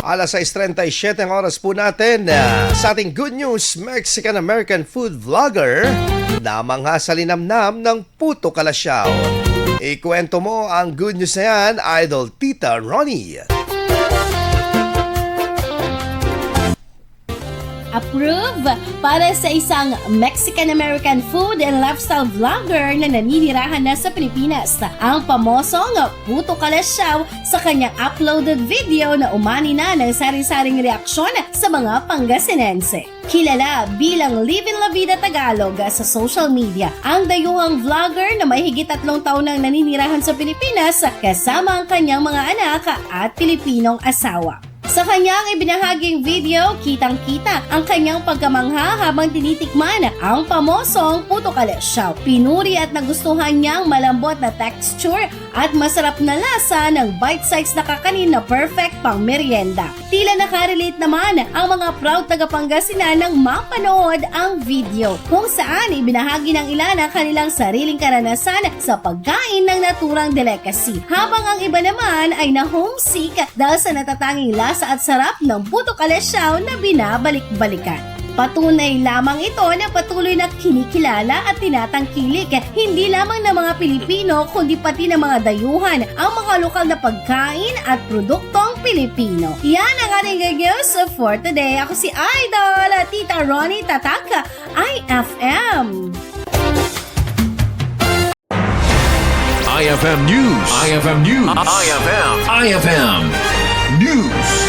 Alas 6:37 ang oras po natin sa ating Good News Mexican-American food vlogger na mangha sa linamnam ng Puto Kalasyaw. Ikwento mo ang good news na yan, Idol Tita Ronnie. Approve para sa isang Mexican-American food and lifestyle vlogger na naninirahan na sa Pilipinas. Ang pamosong Puto Kalasyaw sa kanyang uploaded video na umani na ng sari-saring reaksyon sa mga Pangasinense. Kilala bilang Livin La Vida Tagalog sa social media, ang dayuhang vlogger na may higit 3 taon nang naninirahan sa Pilipinas kasama ang kanyang mga anak at Pilipinong asawa. Sa kanyang ibinahaging video, kitang-kita ang kanyang pagkamangha habang tinitikman ang pamosong Puto Kalasyaw. Pinuri at nagustuhan niyang malambot na texture at masarap na lasa ng bite-sized na kakanin na perfect pang merienda. Tila nakarelate naman ang mga proud taga-Pangasinan nang mapanood ang video, kung saan ibinahagi ng ilan ang kanilang sariling karanasan sa pagkain ng naturang delicacy. Habang ang iba naman ay na-homesick dahil sa natatanging lasa at sarap ng Puto Kalasyaw na binabalik-balikan. Patunay lamang ito na patuloy na kinikilala at tinatangkilik hindi lamang ng mga Pilipino kundi pati ng mga dayuhan ang mga lokal na pagkain at produktong Pilipino. Yan ang ating news for today. Ako si Idol Tita Ronnie Tataka, IFM. IFM News. IFM News. IFM News.